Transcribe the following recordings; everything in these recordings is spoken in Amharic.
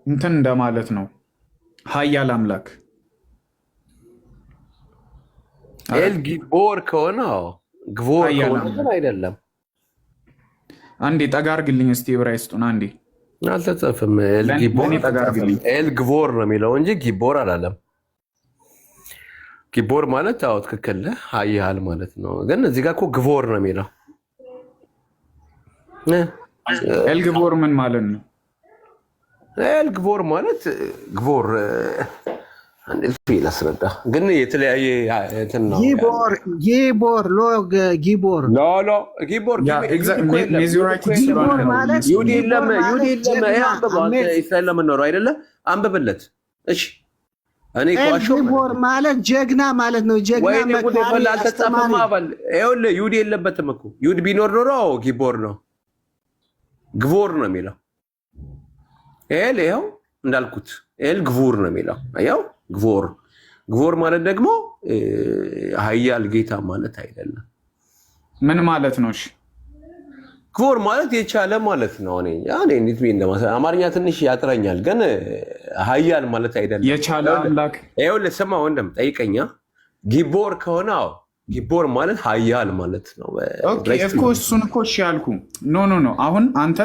እንትን እንደማለት ነው። ሀያል አምላክ ኤል ጊቦር ከሆነ ግቮር ከሆነ ግን አይደለም። አንዴ ጠጋ አድርግልኝ እስቲ ዕብራይስጡን አንዴ። አልተጻፈም። ኤል ግቮር ነው የሚለው እንጂ ጊቦር አላለም። ጊቦር ማለት ትክክል ሀያል ማለት ነው። ግን እዚህ ጋር እኮ ግቮር ነው የሚለው። ኤል ግቮር ምን ማለት ነው? ኤል ግቮር ማለት ግቮር ላስረዳ ግን የተለያየ እንትን ነው። ጊቦር ጊቦር ማለት ይሁዲ የለም። እስራኤል ለምንኖረው አይደለ? አንብብለት እሺ። እኔ ጊቦር ማለት ጀግና ማለት ነው። ጀግና አልተጻፈም። ይኸውልህ ይሁዲ የለበትም እኮ። ይሁዲ ቢኖር ኖሮ ጊቦር ነው ግቮር ነው የሚለው። ኤል ይኸው እንዳልኩት ኤል ግቮር ነው የሚለው። ያው ግቮር ማለት ደግሞ ሀያል ጌታ ማለት አይደለም። ምን ማለት ነው? እሺ ግቮር ማለት የቻለ ማለት ነው። አማርኛ ትንሽ ያጥረኛል፣ ግን ሀያል ማለት አይደለም። የቻለ አምላክ ይኸውልህ ስማ ወንድም ጠይቀኛ። ጊቦር ከሆነ ጊቦር ማለት ሀያል ማለት ነው እኮ። እሱን እኮ እሺ ያልኩ ኖ አሁን አንተ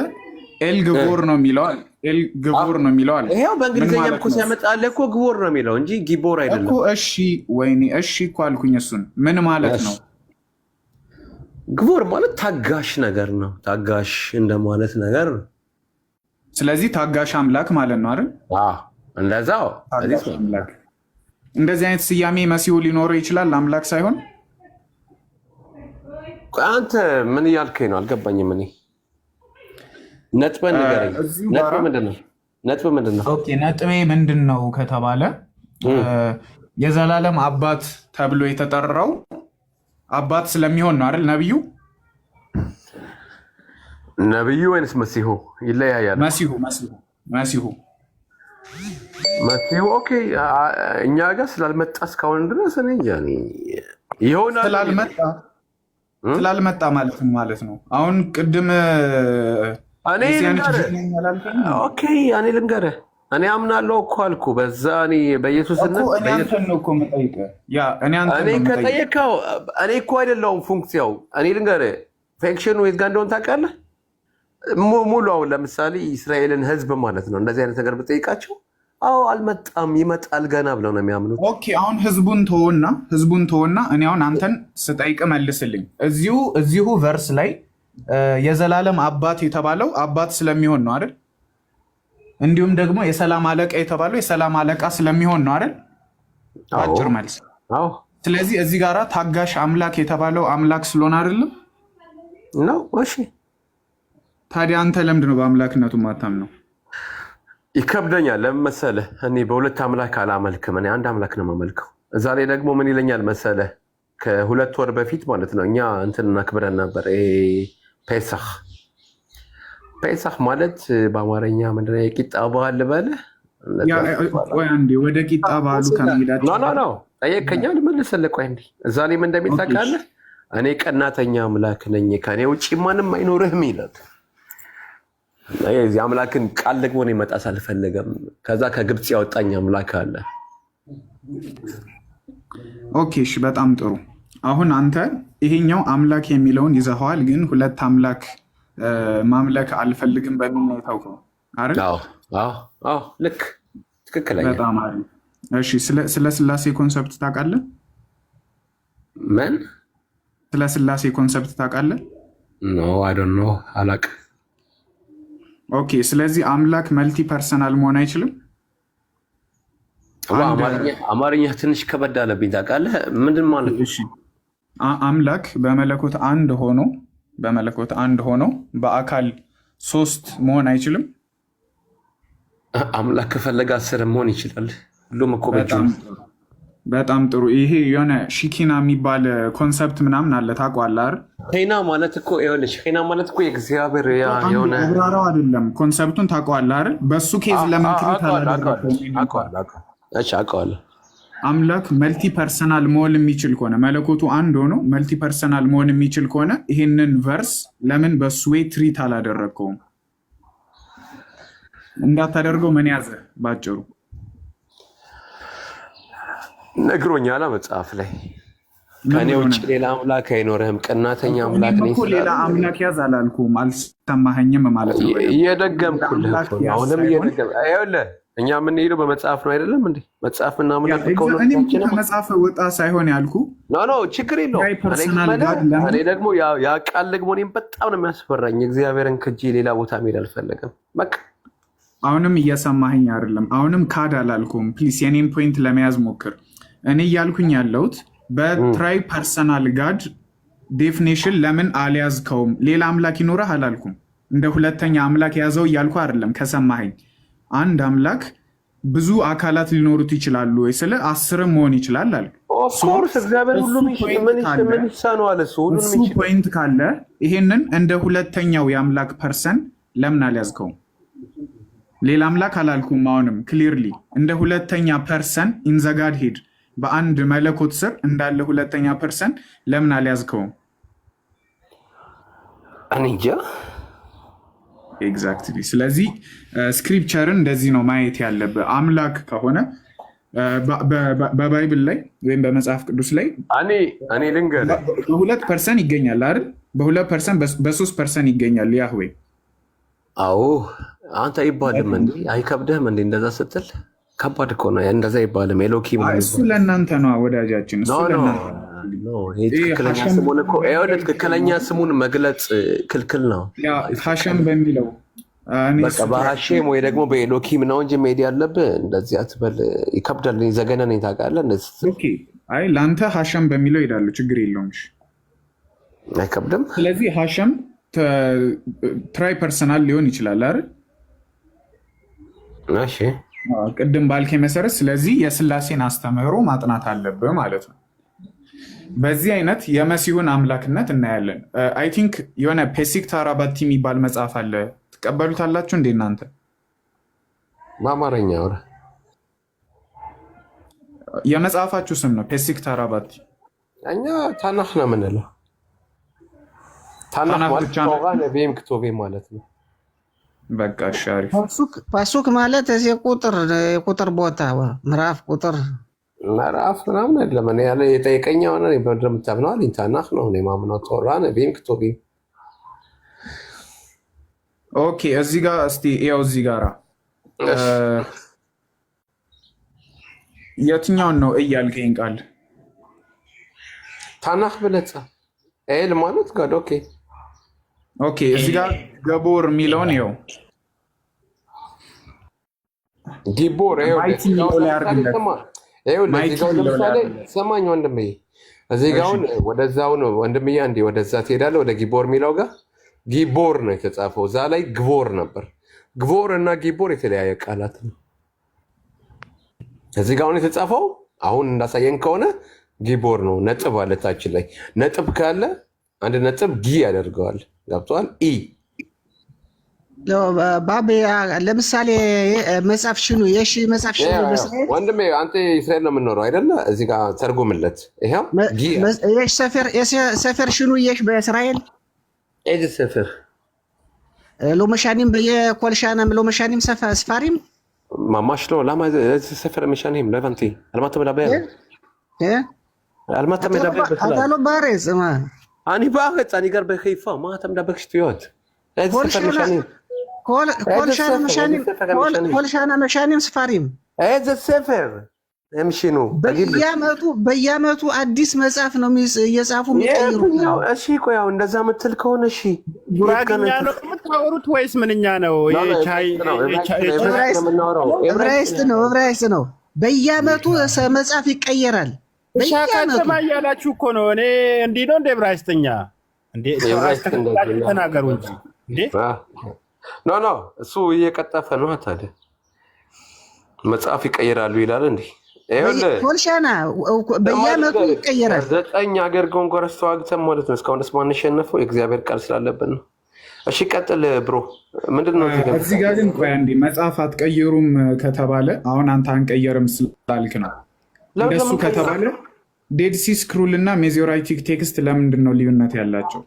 ኤል ግቮር ነው የሚለዋል። ኤል ግቮር ነው የሚለዋል። ይሄው በእንግሊዝኛ እኮ ሲያመጣልህ እኮ ግቮር ነው የሚለው እንጂ ጊቦር አይደለም እኮ። እሺ ወይኔ እሺ እኮ አልኩኝ። እሱን ምን ማለት ነው? ግቮር ማለት ታጋሽ ነገር ነው። ታጋሽ እንደማለት ነገር ነው። ስለዚህ ታጋሽ አምላክ ማለት ነው አይደል? እንደዛው። እንደዚህ አይነት ስያሜ መሲሁ ሊኖረው ይችላል አምላክ ሳይሆን። አንተ ምን እያልከኝ ነው? አልገባኝም እኔ። ነጥብህ ንገረኝ። ነጥብህ ምንድን ነው? ነጥቤ ምንድን ነው ከተባለ የዘላለም አባት ተብሎ የተጠራው አባት ስለሚሆን ነው አይደል? ነብዩ ወይንስ መሲሁ? ይለያያል። መሲሁ ኦኬ። እኛ ጋር ስላልመጣ እስካሁን ድረስ እኔ ይሆናል ስላልመጣ ማለት ነው። አሁን ቅድም እኔ ልንገርህ፣ እኔ አምናለሁ እኮ አልኩ። በዛ በኢየሱስነት ከጠየቀው እኔ እኮ አይደለሁም ፉንክሲያው። እኔ ልንገርህ ፌክሽኑ የት ጋር እንደሆነ ታውቃለህ? ሙሉ አሁን ለምሳሌ እስራኤልን ህዝብ ማለት ነው እንደዚህ አይነት ነገር ብጠይቃቸው አልመጣም ይመጣል ገና ብለው ነው የሚያምኑት። ኦኬ አሁን ህዝቡን ተወና እኔ አሁን አንተን ስጠይቅ መልስልኝ። እዚሁ ቨርስ ላይ የዘላለም አባት የተባለው አባት ስለሚሆን ነው አይደል? እንዲሁም ደግሞ የሰላም አለቃ የተባለው የሰላም አለቃ ስለሚሆን ነው አይደል? አጭር መልስ። ስለዚህ እዚህ ጋራ ታጋሽ አምላክ የተባለው አምላክ ስለሆነ አይደለም ነው። እሺ ታዲያ አንተ ለምንድን ነው በአምላክነቱ ማታምነው? ይከብደኛል። ለምን መሰለህ? እኔ በሁለት አምላክ አላመልክም። እኔ አንድ አምላክ ነው የማመልከው። እዛ ላይ ደግሞ ምን ይለኛል መሰለህ? ከ2 ወር በፊት ማለት ነው እኛ እንትን እናክብረን ነበር። ፔሳህ ማለት በአማርኛ ምንድን ነው? የቂጣ በዓል ልበልህ? ወደ ቂጣ በዓሉ ከሚሄዳቸው ጠየቀኛ ልመልስልህ። ቆይ እዛ ላይ ምን እንደሚል ታውቃለህ? እኔ ቀናተኛ አምላክ ነኝ፣ ከእኔ ውጭ ማንም አይኖርህም ይላል። የዚህ አምላክን ቃል ደግሞ እኔ መጣስ አልፈለገም። ከዛ ከግብፅ ያወጣኝ አምላክ አለ። ኦኬ እሺ፣ በጣም ጥሩ። አሁን አንተ ይሄኛው አምላክ የሚለውን ይዘኸዋል፣ ግን ሁለት አምላክ ማምለክ አልፈልግም በሚል ነው የታውቀው አይደል? ልክ ትክክለኛ። በጣም አሪፍ። እሺ ስለ ስላሴ ኮንሰፕት ታውቃለህ? ምን ስለ ስላሴ ኮንሰፕት ታውቃለህ? ኖ አይ ዶንት ኖ፣ አላውቅም። ኦኬ ስለዚህ አምላክ መልቲ ፐርሰናል መሆን አይችልም? አማርኛ ትንሽ ከበድ አለብኝ ታውቃለህ። ምንድን ማለት ነው? አምላክ በመለኮት አንድ ሆኖ በአካል 3 መሆን አይችልም? አምላክ ከፈለገ 10 መሆን ይችላል። ሁሉም እኮ በጣም ጥሩ። ይሄ የሆነ ሺኪና የሚባል ኮንሰፕት ምናምን አለ ታውቀዋለህ አይደል? ሄና ማለት እኮ የእግዚአብሔር የሆነ አብራራው አይደለም። ኮንሰፕቱን ታውቀዋለህ አይደል? በሱ ኬዝ ለምን ክሪት አውቀዋለሁ። አምላክ መልቲ ፐርሰናል መሆን የሚችል ከሆነ መለኮቱ አንድ ሆኖ መልቲ ፐርሰናል መሆን የሚችል ከሆነ ይሄንን ቨርስ ለምን በሱ ዌይ ትሪት አላደረግከውም? እንዳታደርገው ምን ያዘ ባጭሩ ነግሮኛል መጽሐፍ ላይ ከኔ ውጭ ሌላ አምላክ አይኖርህም ቀናተኛ አምላክ ነኝ እኮ ሌላ አምላክ ያዝ አላልኩም አልሰማኸኝም ማለት ነው እየደገምኩልህ አሁንም አይወለ እኛ ምን ሄዶ በመጽሐፍ ነው አይደለም እንዴ መጽሐፍና አምላክ ከሆነ እኔም ከመጽሐፍ ወጣ ሳይሆን ያልኩ ኖ ችግር የለው እኔ ደግሞ ያ ቃል ደግሞ እኔም በጣም ነው የሚያስፈራኝ እግዚአብሔርን ከጂ ሌላ ቦታ መሄድ አልፈለገም በቃ አሁንም እየሰማኸኝ አይደለም አሁንም ካድ አላልኩም ፕሊስ የኔም ፖይንት ለመያዝ ሞክር እኔ ያልኩኝ ያለሁት በትራይ ፐርሰናል ጋድ ዴፊኒሽን ለምን አልያዝከውም ሌላ አምላክ ይኖርህ አላልኩም እንደ ሁለተኛ አምላክ ያዘው እያልኩ አይደለም ከሰማኸኝ አንድ አምላክ ብዙ አካላት ሊኖሩት ይችላሉ ወይ ስለ 10 መሆን ይችላል አለ ኦፍ ኮርስ እግዚአብሔር ሁሉም ምን ይሳነዋል እሱ ሁሉንም ይችላል ፖይንት ካለ ይሄንን እንደ ሁለተኛው የአምላክ ፐርሰን ለምን አልያዝከውም ሌላ አምላክ አላልኩም አሁንም ክሊርሊ እንደ ሁለተኛ ፐርሰን ኢን ዘ ጋድ ሄድ በአንድ መለኮት ስር እንዳለ ሁለተኛ ፐርሰን ለምን አልያዝከውም አንጃ ኤግዛክትሊ ስለዚህ ስክሪፕቸርን እንደዚህ ነው ማየት ያለበት አምላክ ከሆነ በባይብል ላይ ወይም በመጽሐፍ ቅዱስ ላይ እኔ ልንገርህ በ2% ይገኛል አይደል በ2% በ3% ይገኛል ያህዌ አዎ አንተ ይባልም እንዴ አይከብደህም እንዴ እንደዛ ስትል ከባድ እኮ ነው እንደዛ ይባልም ኤሎኪም እሱ ለእናንተ ነው ወዳጃችን እሱ ለእናንተ ትክክለኛ ስሙን እኮ ትክክለኛ ስሙን መግለጽ ክልክል ነው ሀሸም በሚለው በቃ በሀሸም ወይ ደግሞ በኤሎኪም ነው እንጂ ሜዲ ያለብህ እንደዚህ አትበል ይከብዳል ዘገነን ታውቃለህ እንደዚህ አይ ለአንተ ሀሸም በሚለው ይሄዳሉ ችግር የለውም አይከብድም ስለዚህ ሀሸም ትራይ ፐርሰናል ሊሆን ይችላል አይደል እሺ ቅድም ባልከ መሰረት ስለዚህ የስላሴን አስተምህሮ ማጥናት አለብህ ማለት ነው በዚህ አይነት የመሲሁን አምላክነት እናያለን አይ ቲንክ የሆነ ፔሲክ ታራባቲ የሚባል መጽሐፍ አለ ተቀበሉታላችሁ እንዴ እናንተ በአማርኛ ወራ የመጽሐፋችሁ ስም ነው ፔሲክ ታራባቲ እኛ ታናህ ነው የምንለው ታናህ ማለት ቶራን ቢም ክቶቤ ማለት ነው በቃ ሻሪፍ ፓሱክ ማለት እዚህ ቁጥር ቦታ ምዕራፍ ቁጥር ምዕራፍ ምናምን አይደለም እኔ ያለ የጠየቀኝ ሆነ በደም ተብሏል ኢንተርናት ነው እኔ ማምነው ቶራን ቢም ክቶቤ ኦኬ እዚህ ጋር እስቲ ያው እዚህ ጋራ የትኛውን ነው እያልከኝ ቃል ታናህ ብለጻ ኤል ማለት ጋር ኦኬ እዚህ ጋር ገቦር የሚለውን ይኸው ጊቦር ሰማኝ ወንድሜ እዚህ ጋር ወደዛው ነው ወንድሜ አንዴ ወደዛ ትሄዳለህ ወደ ጊቦር የሚለው ጋር ጊቦር ነው የተጻፈው እዛ ላይ ግቦር ነበር ግቦር እና ጊቦር የተለያየ ቃላት ነው እዚህ ጋር ነው የተጻፈው አሁን እንዳሳየን ከሆነ ጊቦር ነው ነጥብ አለታችን ላይ ነጥብ ካለ አንድ ነጥብ ጊ ያደርገዋል ገብቷል ኢ ባቤ ለምሳሌ መጽሐፍ ሽኑ የሺ መጽሐፍ ሽኑ ወንድሜ አንተ እስራኤል ነው የምንኖረው አይደለ እዚህ ጋር ተርጉምለት ይሄው ጊ የሺ ሰፈር ሽኑ የሺ በእስራኤል እጅ ሰፈር ሎመሻኒም በየኮልሻናም ሎመሻኒም ሰፋሪም ማማሽ ነው ላማ ሰፈር መሻኒም ለቫንቲ አልማተ መዳበያ አልማተ መዳበያ አታሎ ባሬዝ ማ አኒ ባገጽ አኒ ጋር በከይፋ ማ ተምዳበክሽ ትይወት እጅ ሰፈር መሻኒም ኮልሻና መሻኒም ሰፋሪም እጅ ሰፈር እምሽኑ በየዓመቱ አዲስ መጽሐፍ ነው እየጻፉ የሚቀይሩ እሺ ቆይ ያው እንደዛ ምትል ከሆነ እሺ ጉራግኛ ነው የምታወሩት ወይስ ምንኛ ነው ዕብራይስጥ ነው በየዓመቱ መጽሐፍ ይቀየራል በየዓመቱ ያላችሁ እኮ ነው እኔ እንዲህ ነው እንደ ዕብራይስጥኛ እንዴ ተናገሩ እንጂ እንዴ ኖ እሱ እየቀጠፈ ነው ታዲያ መጽሐፍ ይቀየራሉ ይላል እንዴ ኮልሻና በየዓመቱ ይቀየራል 9 ሀገር ኮንግረስ ተዋግተን ማለት ነው እስካሁን ደስ ማንሸነፈው የእግዚአብሔር ቃል ስላለበት ነው እሺ ቀጥል ብሮ ምንድነው እዚህ ጋር ግን ቆይ አንዴ መጽሐፍ አትቀየሩም ከተባለ አሁን አንተ አንቀየርም ስላልክ ነው እንደሱ ከተባለ ዴድ ሲ ስክሮል እና ሜዞራይቲክ ቴክስት ለምንድን ነው ልዩነት ያላቸው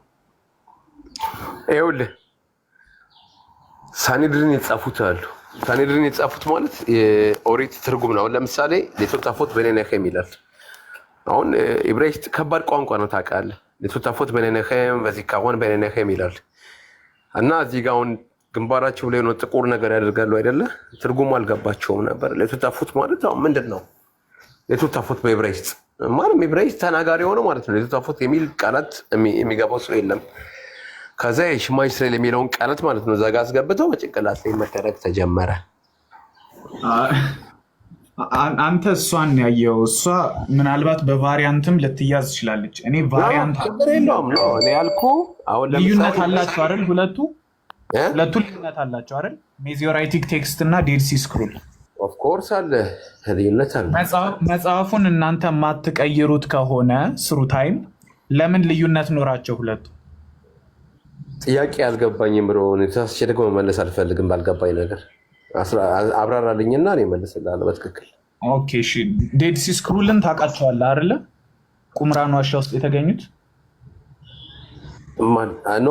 ይኸውልህ ሳኒድርን የጻፉት አሉ ሳኔድሪን የተጻፉት ማለት የኦሪት ትርጉም ነው። ለምሳሌ ሌቶታፎት በኔነኸም ይላል። አሁን ኢብራይስጥ ከባድ ቋንቋ ነው ታውቃለህ። ሌቶታፎት በኔነኸም በዚካዋን በኔነኸም ይላል እና እዚህ ጋር አሁን ግንባራቸው ላይ ነው ጥቁር ነገር ያደርጋሉ አይደለ? ትርጉሙ አልገባቸውም ነበር። ሌቶታፎት ማለት አሁን ምንድን ነው? ሌቶታፎት በኢብራይስጥ ማለት ኢብራይስጥ ተናጋሪ ሆነ ማለት ነው። ሌቶታፎት የሚል ቃላት የሚገባው ሰው የለም። ከዛ የሽማ እስራኤል የሚለውን ቃላት ማለት ነው እዛ ጋር አስገብተው በጭንቅላት ላይ መደረግ ተጀመረ። አንተ እሷን ያየው እሷ ምናልባት በቫሪያንትም ልትያዝ ትችላለች። እኔ ቫሪያንት የለውም ነው እኔ ያልኩህ። አሁን ልዩነት አላቸው አይደል? ሁለቱ ልዩነት አላቸው አይደል? ሜዚዮራይቲክ ቴክስት እና ዴድ ሲ ስክሮል ኦፍ ኮርስ አለ፣ ልዩነት አለ። መጽሐፉን እናንተ የማትቀይሩት ከሆነ ስሩ ታይም ለምን ልዩነት ኖራቸው ሁለቱ? ጥያቄ አልገባኝም ብሎ ተሳስቼ ደግሞ መመለስ አልፈልግም። ባልገባኝ ነገር አብራራልኝና እኔ እመልስልሃለሁ በትክክል። ኦኬ እሺ። ዴድ ሲ ስክሮልን ታውቃቸዋለህ አይደለ? ቁምራን ዋሻ ውስጥ የተገኙት ኖ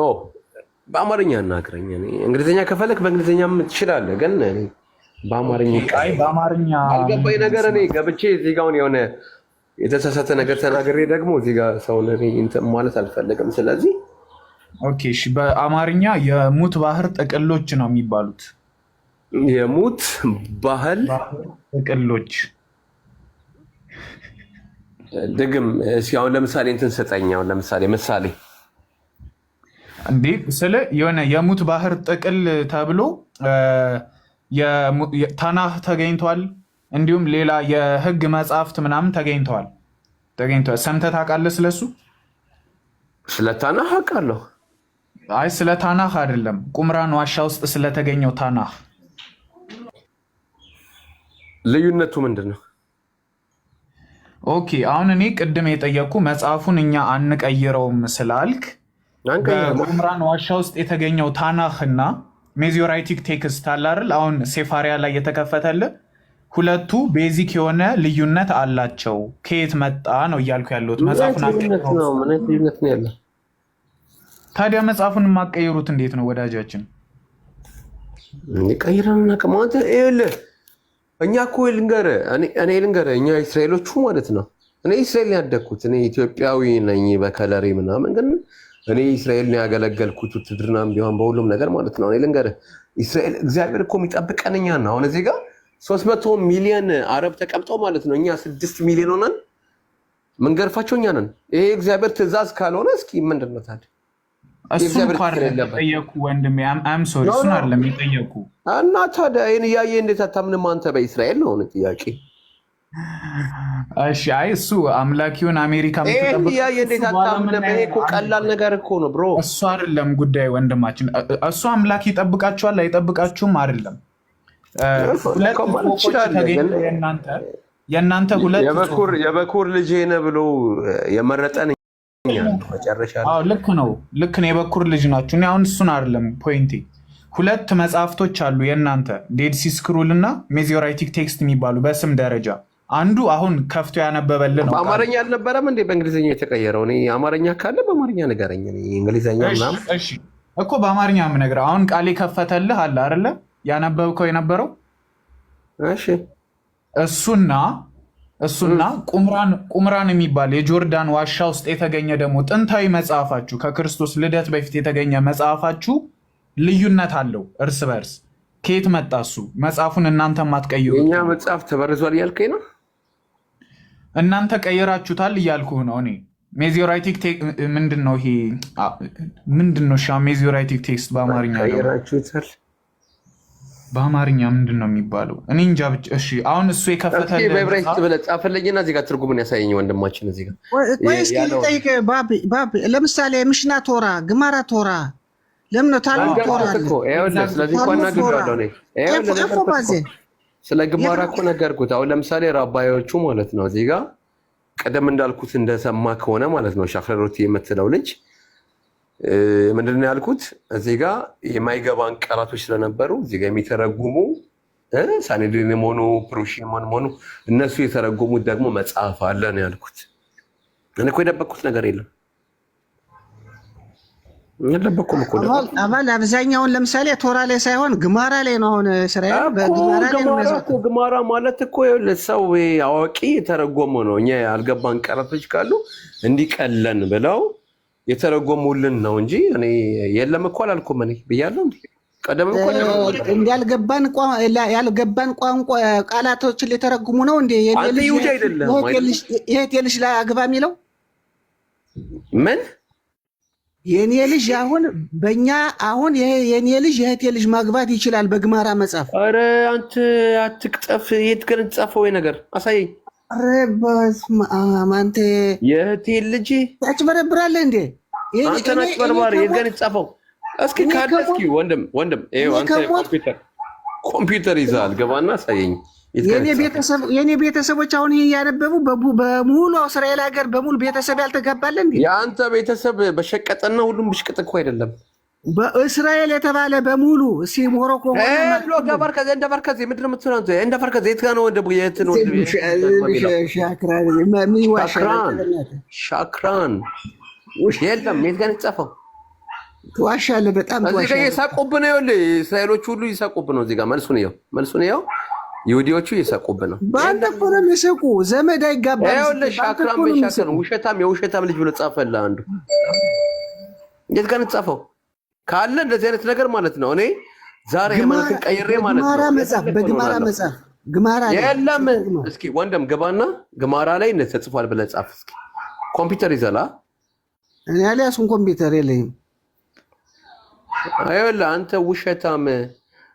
በአማርኛ እናግረኝ። እንግሊዝኛ ከፈለክ በእንግሊዝኛም ትችላለህ፣ ግን በአማርኛ አልገባኝ ነገር እኔ ገብቼ እዚህ ጋር የሆነ የተሳሳተ ነገር ተናግሬ ደግሞ እዚህ ጋር ሰውን ማለት አልፈልግም። ስለዚህ ኦኬ እሺ። በአማርኛ የሙት ባህር ጥቅሎች ነው የሚባሉት። የሙት ባህል ጥቅሎች ድግም እስኪ አሁን ለምሳሌ እንትን ስጠኝ። አሁን ለምሳሌ ምሳሌ እንዴ ስለ የሆነ የሙት ባህር ጥቅል ተብሎ ታናህ ተገኝቷል። እንዲሁም ሌላ የህግ መጽሐፍት ምናምን ተገኝተዋል። ሰምተህ ታውቃለህ ስለሱ? ስለ ታናህ አውቃለሁ። አይ ስለ ታናህ አይደለም፣ ቁምራን ዋሻ ውስጥ ስለተገኘው ታናህ። ልዩነቱ ምንድን ነው? ኦኬ አሁን እኔ ቅድም የጠየቅኩ መጽሐፉን እኛ አንቀይረውም ስላልክ በቁምራን ዋሻ ውስጥ የተገኘው ታናህ እና ሜዚዮራይቲክ ቴክስት አለ አይደል? አሁን ሴፋሪያ ላይ የተከፈተልህ ሁለቱ ቤዚክ የሆነ ልዩነት አላቸው። ከየት መጣ ነው እያልኩ ያለሁት። መጽሐፉን ያለ ታዲያ መጽሐፉን የማትቀይሩት እንዴት ነው ወዳጃችን? ቀይረን ከማንተ ይኸውልህ፣ እኛ እኮ ልንገርህ እኛ እስራኤሎቹ ማለት ነው። እኔ እስራኤል ያደግኩት እኔ ኢትዮጵያዊ ነኝ በከለሬ ምናምን፣ ግን እኔ እስራኤል ነው ያገለገልኩት ውትድርናም ቢሆን በሁሉም ነገር ማለት ነው። እኔ ልንገርህ እስራኤል እግዚአብሔር እኮ የሚጠብቀን እኛ ነው። አሁን እዚህ ጋር 300 ሚሊዮን አረብ ተቀምጠው ማለት ነው። እኛ 6 ሚሊዮን ሆነን ምንገርፋቸው እኛ ነን። ይሄ እግዚአብሔር ትእዛዝ ካልሆነ እስኪ ምንድን ነው ታዲያ? እሱን ጠየቁ ወንድሜ። አም ሶሪ እሱን አይደለም የጠየቁ እና ታዲያ ይህን እያየ እንዴት አታምንም አንተ? በእስራኤል ነው ጥያቄ። እሺ አይ እሱ አምላኪውን አሜሪካ ይህን እያየ እንዴት አታምንም? ይሄ እኮ ቀላል ነገር እኮ ነው ብሮ። እሱ አይደለም ጉዳይ ወንድማችን። እሱ አምላክ ይጠብቃችኋል አይጠብቃችሁም አይደለም። የእናንተ ሁለት የበኩር ልጅ ነህ ብሎ የመረጠን መጨረሻ ልክ ነው። የበኩር ልጅ ናችሁ። እኔ አሁን እሱን አይደለም ፖይንቴ። ሁለት መጽሐፍቶች አሉ የእናንተ ዴድ ሲ ስክሮል እና ሜዚዮራይቲክ ቴክስት የሚባሉ በስም ደረጃ። አንዱ አሁን ከፍቶ ያነበበልህ ነው። በአማርኛ አልነበረም እንዴ? በእንግሊዝኛ የተቀየረው። እኔ አማርኛ ካለ በአማርኛ ንገረኝ። እንግሊዝኛ ምናምን እኮ በአማርኛ የምነግርህ አሁን ቃል የከፈተልህ አለ አይደለ? ያነበብከው የነበረው እሺ። እሱና ቁምራን የሚባል የጆርዳን ዋሻ ውስጥ የተገኘ ደግሞ ጥንታዊ መጽሐፋችሁ ከክርስቶስ ልደት በፊት የተገኘ መጽሐፋችሁ ልዩነት አለው እርስ በርስ። ከየት መጣ እሱ? መጽሐፉን እናንተ ማትቀይሩት። የኛ መጽሐፍ ተበርዟል እያልከኝ ነው? እናንተ ቀይራችሁታል እያልኩህ ነው እኔ። ሜዚዮራይቲክ ምንድን ነው ይሄ? ምንድን ነው ሜዚዮራይቲክ ቴክስት በአማርኛ ቀይራችሁታል? በአማርኛ ምንድን ነው የሚባለው? እኔ እንጃ ብቻ። እሺ አሁን እሱ የከፈተልህ በዕብራይስጥ ብለህ ጻፈልኝና እዚህ ጋር ትርጉምን ያሳየኝ ወንድማችን። እዚህ ጋር እስኪ ልጠይቅህ ባቢ፣ ለምሳሌ ምሽና ቶራ፣ ግማራ ቶራ ለምን ነው ታላቅ ቶራ አለ? ስለዚህ እኮ እናገራለሁ እኔ ስለ ግማራ እኮ ነገርኩት። አሁን ለምሳሌ ራባዮቹ ማለት ነው እዚህ ጋር ቀደም እንዳልኩት እንደሰማ ከሆነ ማለት ነው ሻክረሮቲ የምትለው ልጅ ምንድን ነው ያልኩት? እዚህ ጋር የማይገባን ቃላቶች ስለነበሩ እዚህ ጋር የሚተረጉሙ ሳኔድሪንም ሆኑ ፕሩሺም ሆኑ እነሱ የተረጎሙት ደግሞ መጽሐፍ አለ ነው ያልኩት። እኔ እኮ የደበቅኩት ነገር የለም። የለበኩም እኮ ነው አባል አብዛኛውን ለምሳሌ ቶራ ላይ ሳይሆን ግማራ ላይ ነው። አሁን እስራኤል በግማራ ላይ ነው እኮ ግማራ ማለት እኮ ለሰው አዋቂ የተረጎመው ነው። እኛ ያልገባን ቀረቶች ካሉ እንዲቀለን ብለው የተረጎሙልን ነው እንጂ እኔ የለም እኮ አላልኩም። እኔ ብያለሁ እንዴ ቀደም እኮ ያልገባን ቋንቋ ቃላቶችን ሊተረጉሙ ነው እንዴ? የኔ ልጅ ላይ አግባ የሚለው ምን የኔ ልጅ አሁን በእኛ አሁን የኔ ልጅ የእህቴ ልጅ ማግባት ይችላል በግማራ መጽሐፍ። ኧረ አንተ አትቅጠፍ። የት ግን ጻፈው ነገር አሳየኝ። ኧረ በስመ አብ አንተ የእህቴ ልጅ ታጭበረብራለህ እንዴ? አንተ ታጭበረብራለህ። የት ግን ጻፈው? እስኪ ካለ እስኪ ወንድም ይሄው አንተ ኮምፒውተር ይዛል ገባና አሳየኝ። የኔ ቤተሰቦች አሁን ይሄ ያነበቡ በሙሉ እስራኤል ሀገር በሙሉ ቤተሰብ ያልተጋባለ እንዴ? የአንተ ቤተሰብ በሸቀጠና ሁሉም ብሽቅጥ እኮ አይደለም። በእስራኤል የተባለ በሙሉ እሺ ሞሮኮ ሆነ ደባርከዘ እንደባርከዘ ምንድነው የምትለው አንተ? እንደባርከዘ የት ጋር ነው ወደ የት ነው ሻክራን የለም የት ጋር የተጻፈው? ትዋሻለህ፣ በጣም ትዋሻለህ። እዚህ ጋር ይሳቁብህ ነው። ይኸውልህ እስራኤሎች ሁሉ ይሳቁብህ ነው። እዚህ ጋር መልሱን ይኸው ይሁዲዎቹ እየሳቁብህ ነው። በአንተ እኮ ነው የሚስቁ። ዘመድ አይጋባም። ይኸውልህ ሻክራም በሻክር የውሸታም ልጅ ብሎ ጻፈልህ አንዱ። እንዴት ጋር ጻፈው? ካለ እንደዚህ አይነት ነገር ማለት ነው። እኔ ዛሬ ሃይማኖትን ቀይሬ ማለት ነው። በግማራ መጽሐፍ ግማራ የለም። እስኪ ወንድም ግባና ግማራ ላይ እንደዚህ ተጽፏል ብለህ ጻፍ እስኪ። ኮምፒውተር ይዘላ? እኔ አልያዝኩም፣ ኮምፒውተር የለኝም። ይኸውልህ አንተ ውሸታም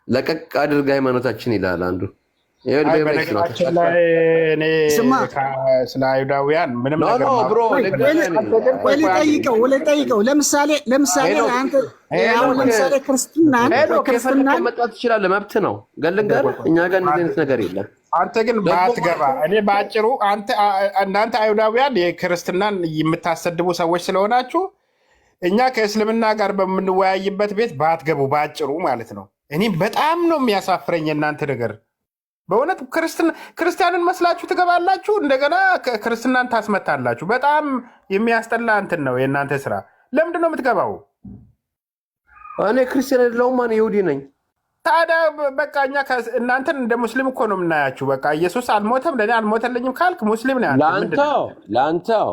ለቀቅ አድርገህ ሃይማኖታችን ይላል አንዱ። በነገራችን ላይ እኔ ስለ አይሁዳውያን ምንም ነገር ጠይቀው። ለምሳሌ ክርስትና መጣት ትችላለህ፣ መብት ነው። ገልንገር እኛ ጋር እንደዚህ አይነት ነገር የለም። አንተ ግን ባትገባ እኔ በአጭሩ እናንተ አይሁዳውያን የክርስትናን የምታሰድቡ ሰዎች ስለሆናችሁ እኛ ከእስልምና ጋር በምንወያይበት ቤት ባትገቡ በአጭሩ ማለት ነው። እኔ በጣም ነው የሚያሳፍረኝ የእናንተ ነገር። በእውነት ክርስቲያንን መስላችሁ ትገባላችሁ፣ እንደገና ክርስትናን ታስመታላችሁ። በጣም የሚያስጠላ እንትን ነው የእናንተ ስራ። ለምንድን ነው የምትገባው? እኔ ክርስቲያን አይደለሁም፣ እኔ ይሁዲ ነኝ። ታዲያ በቃ እኛ እናንተን እንደ ሙስሊም እኮ ነው የምናያችሁ። በቃ ኢየሱስ አልሞተም ለእኔ አልሞተልኝም ካልክ ሙስሊም ነው ለአንተው።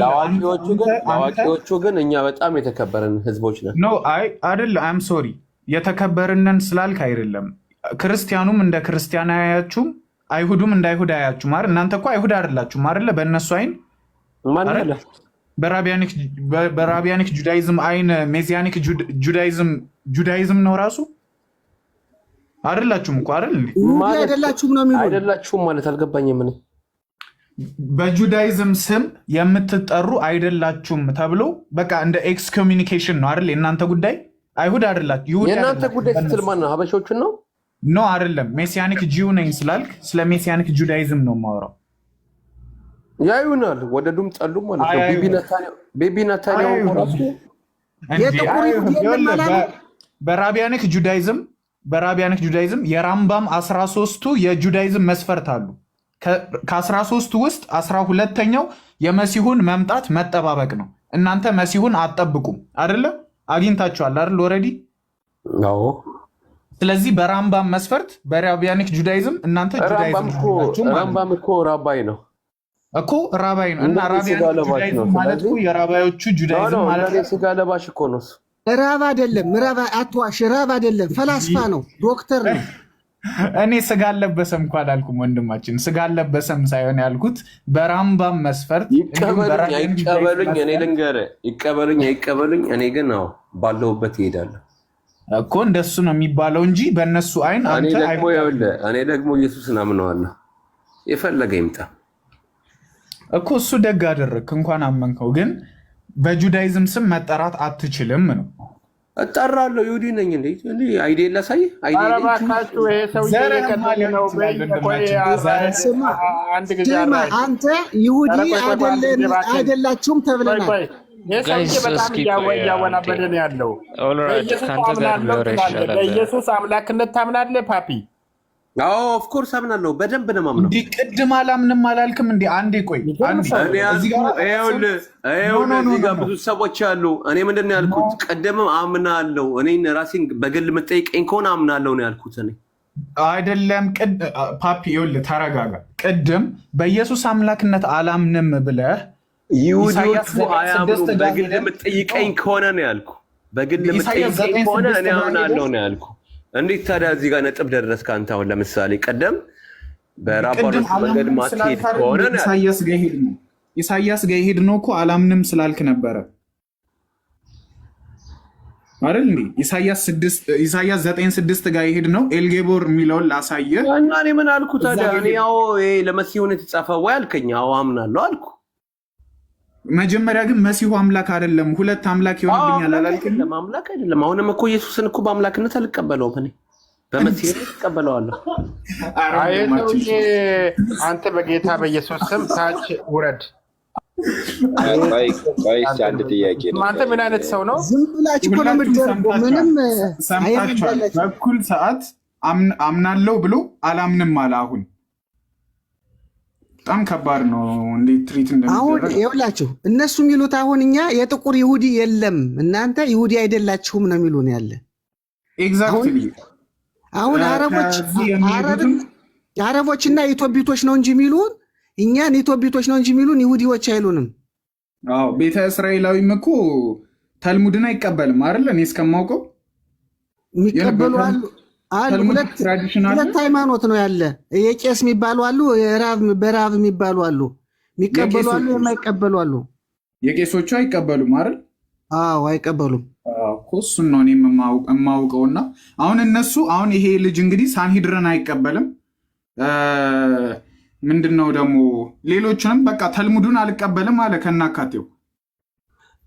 ለአዋቂዎቹ ግን እኛ በጣም የተከበርን ህዝቦች ነን። ኖ አይደለም፣ አም ሶሪ የተከበርነን ስላልክ አይደለም። ክርስቲያኑም እንደ ክርስቲያን አያያችሁም፣ አይሁዱም እንደ አይሁድ አያያችሁም አይደል? እናንተ እኮ አይሁድ አይደላችሁም አይደለ? በእነሱ አይን በራቢያኒክ ጁዳይዝም አይን ሜሲያኒክ ጁዳይዝም ነው ራሱ አይደላችሁም እኮ አይደል? አይደላችሁም ነው የሚሉት። አይደላችሁም ማለት አልገባኝም። ምን በጁዳይዝም ስም የምትጠሩ አይደላችሁም ተብሎ በቃ እንደ ኤክስኮሚኒኬሽን ነው አይደል? የእናንተ ጉዳይ አይሁድ አይደላችሁ። የእናንተ ጉዳይ ስትል ማን ነው? ሀበሾችን ነው? ኖ አይደለም። ሜሲያኒክ ጂው ነኝ ስላልክ ስለ ሜሲያኒክ ጁዳይዝም ነው የማወራው። ያዩናል ወደዱም ጠሉም ማለት ነው። ቤቢ ናታንያሁ ራሱ በራቢያኒክ ጁዳይዝም የራምባም 13ቱ የጁዳይዝም መስፈርት አሉ። ከ13ቱ ውስጥ 12ኛው የመሲሁን መምጣት መጠባበቅ ነው። እናንተ መሲሁን አትጠብቁም አይደለ? አግኝታችኋል አይደል? ኦልሬዲ ነው። ስለዚህ በራምባም መስፈርት በራቢያኒክ ጁዳይዝም እናንተ ጁዳይዝም ራምባም እኮ ራባይ ነው እኮ ራባይ ነው። እና ራቢያኒክ ጁዳይዝም ማለት ነው የራባዮቹ ጁዳይዝም ማለት ነው። ስጋ ለባሽ እኮ ነው። ራብ አይደለም፣ ራብ አትዋሽ። ራብ አይደለም፣ ፈላስፋ ነው፣ ዶክተር ነው። እኔ ስጋ አለበሰም እንኳን አላልኩም ወንድማችን፣ ስጋ አለበሰም ሳይሆን ያልኩት በራምባም መስፈርት ይቀበሉኝ። እኔ ልንገርህ፣ ይቀበሉኝ አይቀበሉኝ፣ እኔ ግን አዎ ባለሁበት ይሄዳለሁ እኮ እንደሱ ነው የሚባለው እንጂ በእነሱ አይን አንተ እኔ ደግሞ ኢየሱስን አምነዋለሁ። የፈለገ ይምጣ እኮ እሱ ደግ አደረግክ እንኳን አመንከው። ግን በጁዳይዝም ስም መጠራት አትችልም ነው። እጠራለሁ፣ ይሁዲ ነኝ እንዴ? አይዲ ላሳይ። አንተ ይሁዲ አይደላችሁም ተብለናል። በጣም እያወናበደን ያለው በኢየሱስ አምላክነት ታምናለህ ፓፒ? አዎ ኦፍ ኮርስ አምናለሁ። በደንብ ነው የማምነው። እንዲህ ቅድም አላምንም አላልክም እንዴ? አንዴ ቆይ እዚህ ጋር ብዙ ሰዎች አሉ። እኔ ምንድን ነው ያልኩት? ቅድምም አምናለሁ። እኔን ራሴን በግል የምጠይቀኝ ከሆነ አምናለሁ ነው ያልኩት። እኔ አይደለም ፓፒ፣ ይኸውልህ ተረጋጋ። ቅድም በኢየሱስ አምላክነት አላምንም ብለህ ይሁዲዎቹ አያምኑም። በግል የምጠይቀኝ ከሆነ ነው ያልኩ። በግል የምጠይቀኝ ከሆነ እኔ አምናለሁ ነው ያልኩ። እንዴት ታዲያ እዚህ ጋር ነጥብ ደረስክ አንተ? አሁን ለምሳሌ ቀደም በራባሮስ መንገድ ማትሄድ ከሆነ ኢሳያስ ጋር ሄድ ነው እኮ አላምንም ስላልክ ነበረ አይደል እንዴ? ኢሳያስ 9:6 ጋር ሄድ ነው ኤልጌቦር የሚለውን ላሳየ እና እኔ ምን አልኩ ታዲያ? እኔ ያው ለመሲሁን የተጻፈ ወይ አልከኝ። አዎ አምናለሁ አልኩ። መጀመሪያ ግን መሲሁ አምላክ አይደለም፣ ሁለት አምላክ ይሆንልኛል አላልክም? አምላክ አይደለም። አሁንም እኮ ኢየሱስን እኮ በአምላክነት አልቀበለውም። እኔ በመሲሁነት እቀበለዋለሁ። አንተ በጌታ በኢየሱስ ስም ታች ውረድ። አንድ ጥያቄ ነው። አንተ ምን አይነት ሰው ነው? ዝም ብላችሁ እኮ ነው የምትደርጉ። ምንም ሰምታችኋል። በኩል ሰዓት አምናለሁ ብሎ አላምንም አለ። አሁን በጣም ከባድ ነው እንዴት ትሪት እንደሚደረግ። አሁን ይኸውላችሁ እነሱ የሚሉት አሁን እኛ የጥቁር ይሁዲ የለም እናንተ ይሁዲ አይደላችሁም ነው የሚሉን ያለ። ኤግዛክትሊ አሁን አረቦችና ኢትዮጵያቶች ነው እንጂ የሚሉን እኛን ኢትዮጵያቶች ነው እንጂ የሚሉን ይሁዲዎች አይሉንም። አዎ ቤተ እስራኤላዊም እኮ ተልሙድን አይቀበልም አይደል? እኔ እስከማውቀው የሚቀበሉ አሉ። ሁለት ሃይማኖት ነው ያለ። የቄስ የሚባሉ አሉ፣ በራብ የሚባሉ አሉ። የሚቀበሉ አሉ፣ የማይቀበሉ አሉ። የቄሶቹ አይቀበሉም አይደል? አዎ አይቀበሉም። እሱን ነው እኔ የማውቀውና አሁን እነሱ አሁን ይሄ ልጅ እንግዲህ ሳንሂድረን አይቀበልም። ምንድነው ደግሞ ሌሎችንም በቃ ተልሙዱን አልቀበልም አለ ከናካቴው።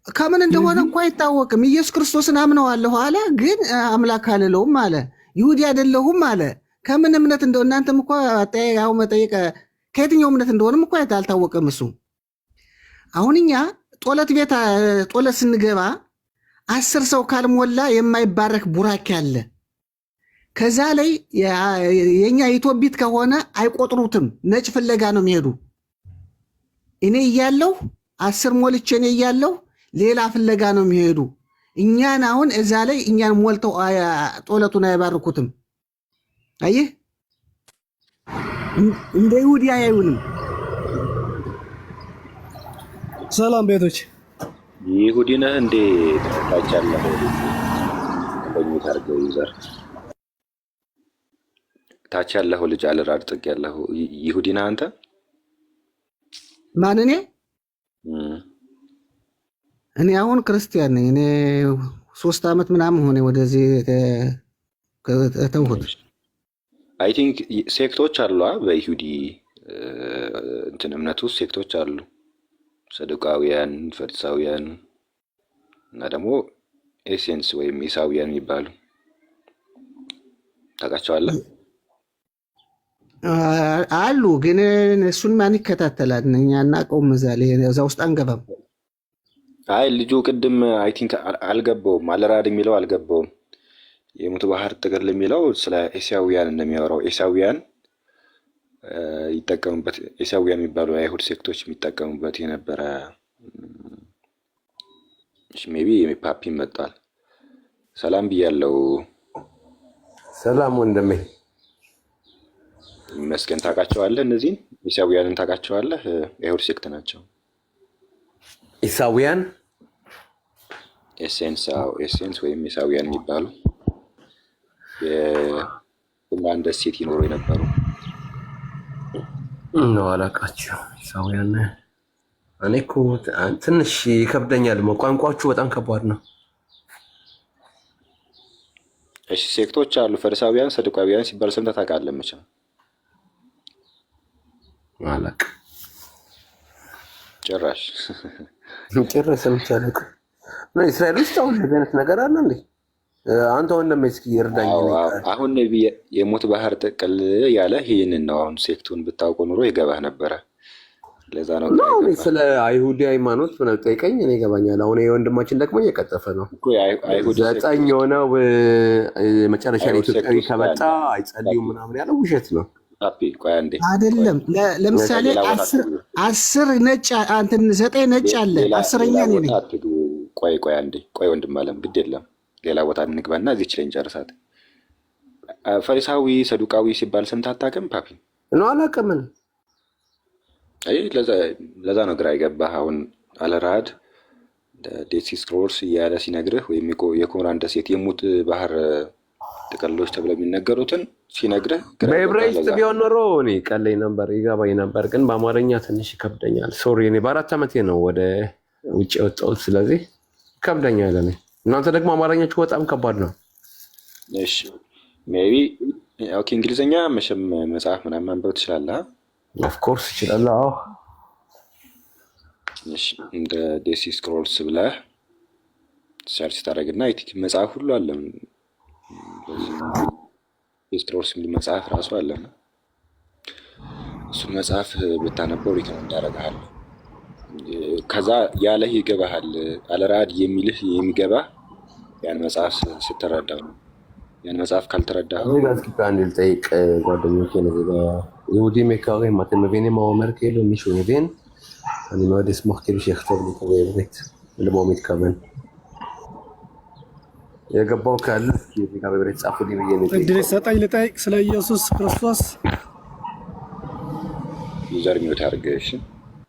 ከምን እንደሆነ እኮ አይታወቅም። ኢየሱስ ክርስቶስን አምነዋለሁ አለ፣ ግን አምላክ አልለውም አለ። ይሁዲ አይደለሁም አለ። ከምን እምነት እንደሆነ እናንተም እኮ ያው መጠየቅ ከየትኛው እምነት እንደሆነም እኮ አልታወቀም እሱ። አሁን እኛ ጦለት ቤት ጦለት ስንገባ 10 ሰው ካልሞላ የማይባረክ ቡራኬ አለ። ከዛ ላይ የኛ ኢትዮጵት ከሆነ አይቆጥሩትም። ነጭ ፍለጋ ነው የሚሄዱ። እኔ እያለሁ 10 ሞልቼ እኔ እያለሁ ሌላ ፍለጋ ነው የሚሄዱ። እኛን አሁን እዛ ላይ እኛን ሞልተው ጦለቱን አይባርኩትም። አየህ እንደ ይሁዲ አያዩንም። ሰላም ቤቶች ይሁዲ ነህ እንዴ? ታቻለህ ታርገው ይዘር ታች ያለው ልጅ አልራድ ጥግ ያለው ይሁዲ ነህ አንተ? ማን እኔ? እኔ አሁን ክርስቲያን ነኝ። እኔ 3 ዓመት ምናምን ሆነ ወደዚህ ተውሁት። አይ ቲንክ ሴክቶች አሉ በይሁዲ እንትን እምነት ውስጥ ሴክቶች አሉ። ሰዱቃውያን፣ ፈሪሳውያን እና ደግሞ ኤሴንስ ወይም ኢሳውያን የሚባሉ ታውቃቸዋለህ? አሉ ግን እሱን ማን ይከታተላል? እኛ እናውቀውም። እዛ ውስጥ አንገባም። አይ ልጁ ቅድም አይ ቲንክ አልገባውም። አልራድ የሚለው አልገባውም። የሙት ባህር ጥቅል የሚለው ስለ ኤሳውያን እንደሚያወራው ኤሳውያን ይጠቀሙበት ኤሳውያን የሚባሉ አይሁድ ሴክቶች የሚጠቀሙበት የነበረ ሜቢ ፓፒ መጣል። ሰላም ብያለው። ሰላም ወንድሜ ይመስገን። ታውቃቸዋለህ? እነዚህን ኢሳውያንን ታውቃቸዋለህ? አይሁድ ሴክት ናቸው። ኢሳውያን ኤሴንስ ወይም ኢሳውያን የሚባሉ የሁላንድ ደሴት ይኖሩ የነበሩ ነው። አላውቃቸው ኢሳውያን። እኔ እኮ ትንሽ ይከብደኛል። ቋንቋችሁ በጣም ከባድ ነው። እሺ ሴክቶች አሉ። ፈሪሳውያን፣ ሰዱቃውያን ሲባል ሰምተህ ታውቃለህ መቼም? አላውቅም ጭራሽ ሰምቻለሁ። እስራኤል ውስጥ አሁን እንደዚህ አይነት ነገር አለ እንዴ? አንተ ወንድሜ እስኪ እርዳኝ። አሁን የሞት ባህር ጥቅል ያለ ይህንን ነው። አሁን ሴክቱን ብታውቁ ኑሮ ይገባህ ነበረ። ለዛ ነው ነው ስለ አይሁድ ሃይማኖት ነው ጠይቀኝ፣ እኔ ይገባኛል። አሁን የወንድማችን ደግሞ እየቀጠፈ ነው እኮ አይሁድ ዘጠኝ ሆነው መጨረሻ ላይ ኢትዮጵያዊ ከመጣ አይጸልዩም ምናምን ያለው ውሸት ነው። ቆይ አንዴ አይደለም። ለምሳሌ 10 ነጭ አንተን 9 ነጭ አለ 10ኛ ነኝ። ቆይ አንዴ ቆይ ወንድም አለም ግድ የለም ሌላ ቦታ እንግባና እዚች ላይ እንጨርሳት። ፈሪሳዊ ሰዱቃዊ ሲባል ሰምተህ አታውቅም ፓፒ? ነው አላውቅም። አይ ለዛ ነው ግራ የገባህ። አሁን አለራድ ዴድ ሲ ስክሮልስ እያለ ሲነግርህ ወይም የቁምራን ደሴት የሙት ባህር ጥቅልሎች ተብለው የሚነገሩትን ሲነግርህ በዕብራይስጥ ቢሆን ኖሮ እኔ ቀለኝ ነበር ይገባኝ ነበር፣ ግን በአማርኛ ትንሽ ይከብደኛል። ሶሪ እኔ በ4 ዓመቴ ነው ወደ ውጭ የወጣሁት፣ ስለዚህ ይከብደኛል። እኔ እናንተ ደግሞ አማርኛችሁ በጣም ከባድ ነው። እሺ ሜቢ ኦኬ እንግሊዝኛ መቼም መጽሐፍ ምናምን ማንበብ ትችላለህ? ኦፍኮርስ እችላለሁ። እሺ እንደ ዴሲ ስክሮልስ ብለህ ሰርች ታደርግና አይቲክ መጽሐፍ ሁሉ አለ። ስክሮልስ የሚል መጽሐፍ ራሱ አለ። እሱን መጽሐፍ ብታነበው ሪከመንድ አደርግሃለሁ። ከዛ ያለህ ይገባሃል። አለራድ የሚልህ የሚገባህ ያን መጽሐፍ ስትረዳው ነው። ያን መጽሐፍ ካልተረዳኸው አንድ ልጠይቅ ጓደኞቼ ነው ይሁዲ ሜካሪ ማተመቬኔ ማወመር ከሎ ሚሽ ወይን እኔ ነው ደስ ሞክሪ ሸክተብ ለተወይበት ለሞሚት ከመን የገባው ካለ የዚጋ በብረት ጻፉ ዲብዬ ነው እድል ሰጣኝ ልጠይቅ ስለ ኢየሱስ ክርስቶስ ዩዘር ሚውት አድርገሽ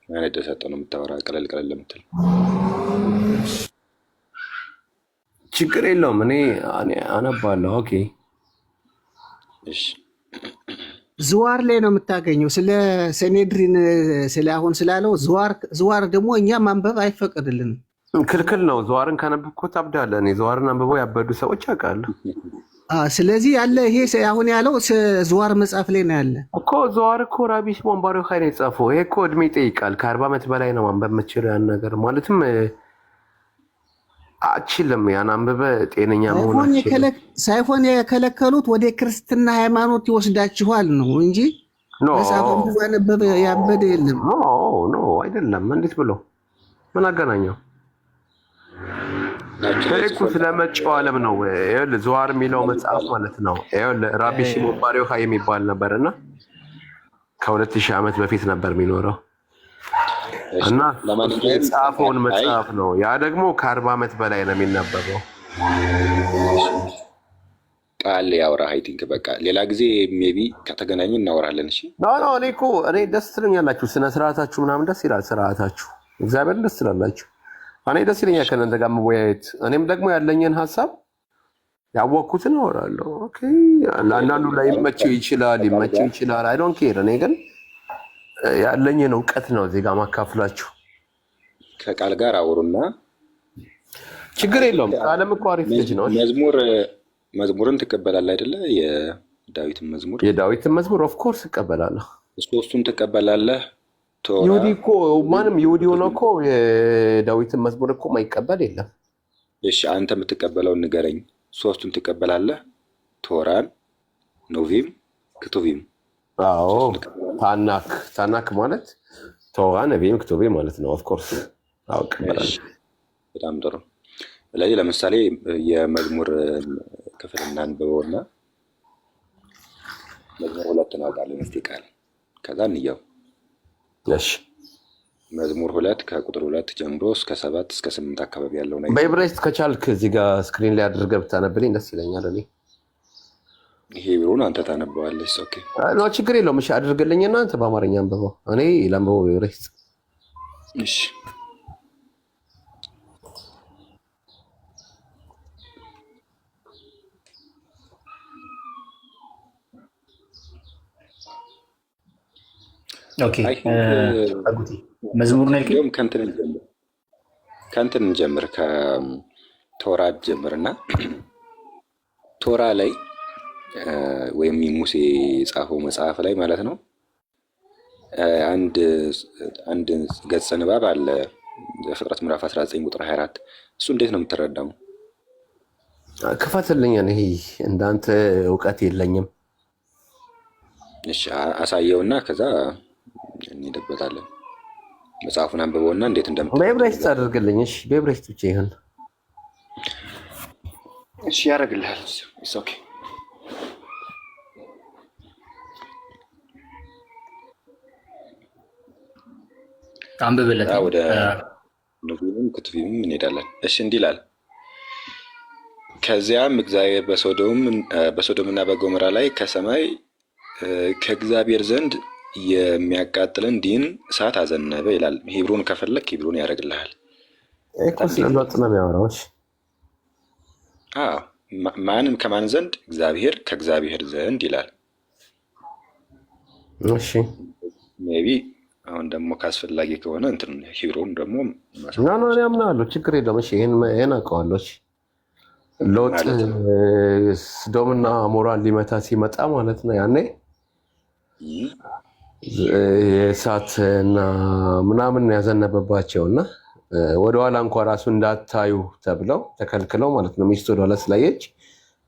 ማለት ተሰጠው ነው የምታወራ ቀለል ለምትል ችግር የለውም። እኔ አነባለሁ። ኦኬ እሺ ዝዋር ላይ ነው የምታገኘው። ስለ ሰኔድሪን ስለ አሁን ስላለው ዝዋር ደግሞ እኛ ማንበብ አይፈቀድልንም፣ ክልክል ነው። ዝዋርን ካነበብኩት ታብዳለህ። እኔ ዝዋርን አንብበው ያበዱ ሰዎች አውቃለሁ። ስለዚህ ያለ ይሄ አሁን ያለው ዝዋር መጽሐፍ ላይ ነው ያለ እኮ። ዝዋር እኮ ራቢ ሲሞን ባሪው ኃይል የጻፈው ይሄ እኮ እድሜ ይጠይቃል። ከ40 ዓመት በላይ ነው ማንበብ የምችለው ያን ነገር ማለትም አችልም ያን አንብበ ጤነኛ መሆን ሳይሆን የከለከሉት ወደ ክርስትና ሃይማኖት ይወስዳችኋል ነው እንጂ መጽሐፍ አንብበ ያበደ የለም። ኖ አይደለም። እንዴት ብሎ ምን አገናኘው? ከእኩ ስለመጪው ዓለም ነው። ይኸውልህ ዝዋር የሚለው መጽሐፍ ማለት ነው። ይኸውልህ ራቢ ሲሞን ባሪው ኃይል የሚባል ነበርና ከ2000 ዓመት በፊት ነበር የሚኖረው እና የጻፈውን መጽሐፍ ነው። ያ ደግሞ ከ40 ዓመት በላይ ነው የሚነበበው። ቃል ያወራ አይ ቲንክ በቃ ሌላ ጊዜ ሜቢ ከተገናኙ እናወራለን። እሺ ኖ እኔ ደስ ትለኛላችሁ። ስነ ስርዓታችሁ ምናምን ደስ ይላል። ስርዓታችሁ እግዚአብሔር ደስ ትላላችሁ። እኔ ደስ ይለኛል ከእናንተ ጋር መወያየት። እኔም ደግሞ ያለኝን ሀሳብ ያወቅኩትን አወራለሁ። ኦኬ ለአንዳንዱ ላይ ይመቸው ይችላል። አይ ዶንት ኬር። እኔ ግን ያለኝን እውቀት ነው እዚህ ጋር ማካፍላችሁ። ከቃል ጋር አውሩና ችግር የለውም። ቃልም እኮ አሪፍ ልጅ ነው። መዝሙርን ትቀበላለህ አይደለ? የዳዊትን መዝሙር ኦፍ ኮርስ እቀበላለሁ። ሶስቱን ትቀበላለህ? ይሁዲ እኮ ማንም ይሁዲ ሆኖ እኮ የዳዊትን መዝሙር እኮ ማይቀበል የለም። እሺ አንተ የምትቀበለውን ንገረኝ። ሶስቱን ትቀበላለህ? ቶራን፣ ኖቪም፣ ክቱቪም። አዎ ታናክ ማለት ቶራ፣ ነቢይም ክቱቪም ማለት ነው። ኦፍ ኮርስ አውቀበላለሁ። በጣም ጥሩ። ስለዚህ ለምሳሌ የመዝሙር ክፍል እናንብበውና መዝሙር 2 እናውቃለን እስቲ ቃል ከዛ እንየው። እሺ መዝሙር 2 ከቁጥር 2 ጀምሮ እስከ 7 እስከ 8 አካባቢ ያለው ነገር በዕብራይስጥ ከቻልክ እዚህ ጋር ስክሪን ላይ አድርገህ ብታነብልኝ ደስ ይለኛል። እኔ ይሄ ብሩን አንተ ታነበዋለህ። ኦኬ ነው ችግር የለውም። እሺ አድርግልኝና አንተ በአማርኛ አንብበው፣ እኔ ላንብበው በዕብራይስጥ። እሺ ኦኬ መዝሙር ነው። ከእንትን እንጀምር፣ ከቶራ ጀምርና ቶራ ላይ ወይም ሙሴ የጻፈው መጽሐፍ ላይ ማለት ነው አንድ ገጸ ንባብ አለ ዘፍጥረት ምዕራፍ 19 ቁጥር 24። እሱ እንዴት ነው የምትረዳው? ክፈትልኝ። እኔ እንዳንተ እውቀት የለኝም። እሺ አሳየውና ከዛ እንሄድበታለን። መጽሐፉን አንብበውና እንዴት በዕብራይስጥ አድርግልኝ። እሺ በዕብራይስጥ ብቻ ይሁን። እሺ ያደርግልሃል። ኢትስ ኦኬ። አንብብለት። ወደ ንጉንም ክትፊም እንሄዳለን። እሺ እንዲህ ይላል። ከዚያም እግዚአብሔር በሶዶምና በጎሞራ ላይ ከሰማይ ከእግዚአብሔር ዘንድ የሚያቃጥልን ዲን እሳት አዘነበ ይላል። ሂብሩን ከፈለክ ሂብሩን ያደርግልሃል። ስለሎጥ ነው የሚያወራው። ማንም ከማን ዘንድ? እግዚአብሔር ከእግዚአብሔር ዘንድ ይላል። እሺ ሜይ ቢ አሁን ደግሞ ካስፈላጊ ከሆነ እንትን ሂብሩን ደግሞ ነው ያምናለሁ። ችግር የለውም። እሺ ይሄን አውቀዋለሁ። እሺ ሎጥ ሶዶምና ገሞራን ሊመታ ሲመጣ ማለት ነው ያኔ የእሳትና ምናምን ያዘነበባቸው እና ወደኋላ እንኳ ራሱ እንዳታዩ ተብለው ተከልክለው ማለት ነው። ሚስቱ ወደኋላ ስላየች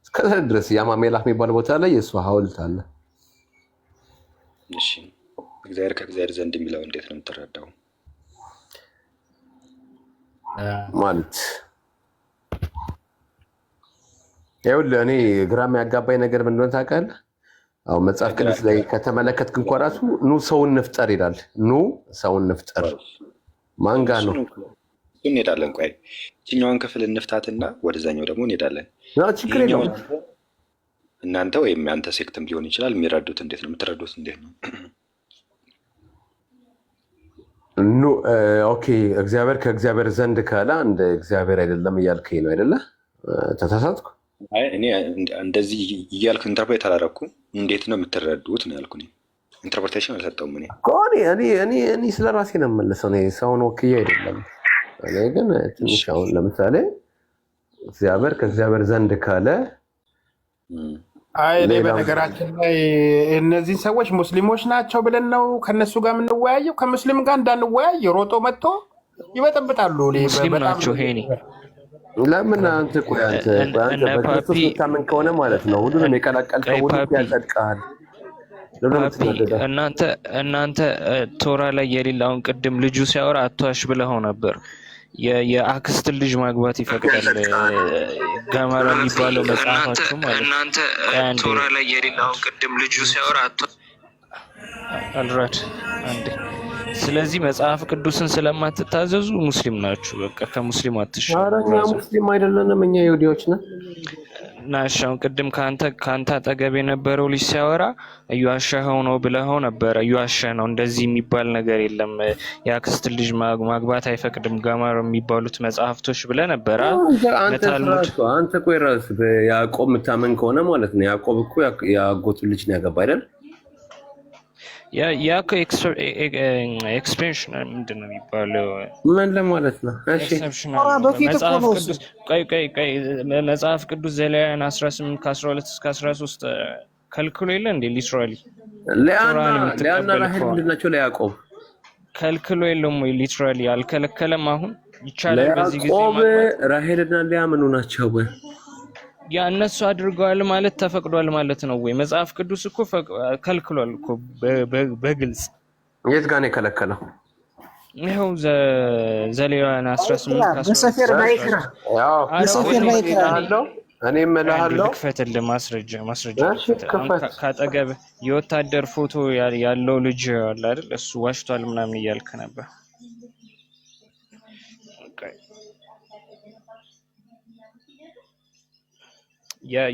እስከዛ ድረስ ያማሜላህ የሚባል ቦታ ላይ የእሷ ሐውልት አለ። እሺ እግዚአብሔር ከእግዚአብሔር ዘንድ የሚለው እንዴት ነው የምትረዳው? ማለት ይኸውልህ እኔ ግራ የሚያጋባኝ ነገር ምን እንደሆነ ታውቃለህ? አሁን መጽሐፍ ቅዱስ ላይ ከተመለከትክ እንኳን ራሱ ኑ ሰውን እንፍጠር ይላል። ኑ ሰውን እንፍጠር ማን ጋር ነው? እንሄዳለን። ቆይ እኛዋን ክፍል እንፍታትና ወደዛኛው ደግሞ እንሄዳለን። ችግር የለውም። እናንተ ወይም አንተ ሴክትም ሊሆን ይችላል የሚረዱት እንዴት ነው የምትረዱት? እንዴት ነው? ኑ ኦኬ እግዚአብሔር ከእግዚአብሔር ዘንድ ካለ እንደ እግዚአብሔር አይደለም እያልከኝ ነው አይደለ? ተሳሳትኩ? እኔ እንደዚህ እያልክ ኢንተርፕሬት አላደረኩም። እንዴት ነው የምትረዱት ነው ያልኩ። ኢንተርፕሬቴሽን አልሰጠውም። እኔ ስለ ራሴ ነው የምመልሰው። እኔ ሰውን ወክዬ አይደለም። እኔ ግን ትንሽ አሁን ለምሳሌ እግዚአብሔር ከእግዚአብሔር ዘንድ ካለ እኔ በነገራችን ላይ እነዚህን ሰዎች ሙስሊሞች ናቸው ብለን ነው ከነሱ ጋር የምንወያየው። ከሙስሊም ጋር እንዳንወያይ ሮጦ መጥቶ ይበጠብጣሉ። ሙስሊም ናቸው ሄኒ ለምን አንተ ቆይ አንተ በክርስቶስ የምታምን ከሆነ ማለት ነው ሁሉንም የቀላቀልከው ሁሉ ያጸድቃል። እናንተ ቶራ ላይ የሌላውን ቅድም ልጁ ሲያወራ አትዋሽ ብለኸው ነበር። የአክስት ልጅ ማግባት ይፈቅዳል ገሞራ የሚባለው መጽሐፋችሁ ማለት ነው። እናንተ ቶራ ላይ የሌላውን ቅድም ልጁ ሲያወራ አልራድ አንዴ። ስለዚህ መጽሐፍ ቅዱስን ስለማትታዘዙ ሙስሊም ናችሁ። በቃ ከሙስሊም አትሻሉ። ኧረ እኛ ሙስሊም አይደለንም፣ እኛ ይሁዲዎች ነን። ናሻውን ቅድም ካንተ አጠገብ የነበረው ልጅ ሲያወራ እየዋሸኸው ነው ብለኸው ነበረ። እየዋሸህ ነው፣ እንደዚህ የሚባል ነገር የለም፣ የአክስት ልጅ ማግባት አይፈቅድም ገሞራ የሚባሉት መጽሐፍቶች ብለህ ነበረ። አንተ ቆይ ራስህ በያዕቆብ የምታመን ከሆነ ማለት ነው። ያዕቆብ እኮ የአጎቱ ልጅ ነው ያገባ አይደል? ያ ኤክስፔንሽን ምንድን ነው የሚባለው? ምን ለማለት ነው? መጽሐፍ ቅዱስ ዘሌዋውያን 18 ከ12 እስከ 13 ከልክሎ የለ እንዴ? ሊትራሊ ሊያና ራሄል ምንድን ናቸው? ለያዕቆብ ከልክሎ የለም ወይ? ሊትራሊ አልከለከለም። አሁን ይቻላል በዚህ ጊዜ ያዕቆብ ራሄልና ሊያ ምኑ ናቸው? ያ እነሱ አድርገዋል ማለት ተፈቅዷል ማለት ነው ወይ? መጽሐፍ ቅዱስ እኮ ከልክሏል እኮ በግልጽ። የት ጋር ነው የከለከለው? ይኸው ዘሌዋውያን 18 በሰፌር ባይክራ እኔ እምልሃለሁ። ክፈትልህ ማስረጃ ካጠገብ የወታደር ፎቶ ያለው ልጅ አለ አይደል? እሱ ዋሽቷል ምናምን እያልክ ነበር።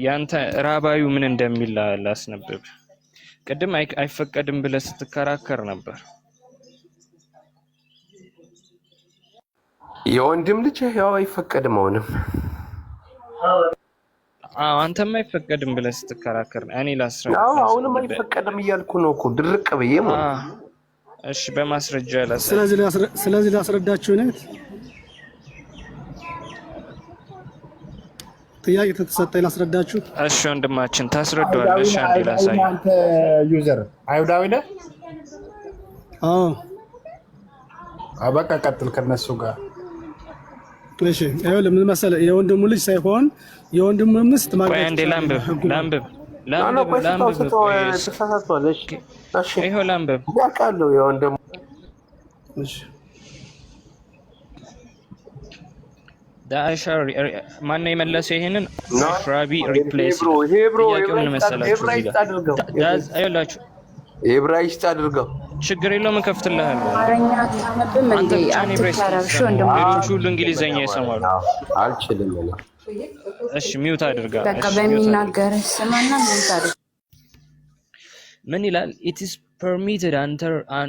ያንተ ራባዩ ምን እንደሚል ላስነብብ። ቅድም አይፈቀድም ብለህ ስትከራከር ነበር። የወንድም ልጅ ያው አይፈቀድም አሁንም። አንተም አይፈቀድም ብለህ ስትከራከር እኔ ላስረዳ። አሁንም አይፈቀድም እያልኩ ነው እኮ ድርቅ ብዬ ማለት። እሺ በማስረጃ ስለዚህ ላስረዳችሁ ነው። ጥያቄ ተሰጠኝ ላስረዳችሁ። እሺ ወንድማችን ታስረዳዋለሽ። አንዴ ላሳይ። አንተ ዩዘር አይሁዳዊ ነህ? በቃ ቀጥል ከነሱ ጋር። እሺ ይኸውልህ ምን መሰለህ፣ የወንድሙ ልጅ ሳይሆን የወንድሙ ምስት ማለት ነው። አንዴ ላንብብ። ተሳሳቷል። እሺ ይኸው ላንብብ። ያውቃለሁ የወንድሙ። እሺ ዳሻ ማን ነው የመለሰው ይሄንን? አሽራቢ ሪፕሌስ ሄብሮ ጥያቄው ምን መሰላችሁ? ኤብራይስጥ አድርገው አይላችሁ ኤብራይስጥ አድርገው ችግር የለውም እከፍትልሃለሁ። አማርኛ አታነብም እንዴ? አትተረብሹ እንደማ ሌሎቹ ሁሉ እንግሊዘኛ ይሰማሉ። አልችልም ነው። እሺ ሚውት አድርጋ። በቃ በሚናገር ስማና ሚውት አድርጋ። ምን ይላል? it is permitted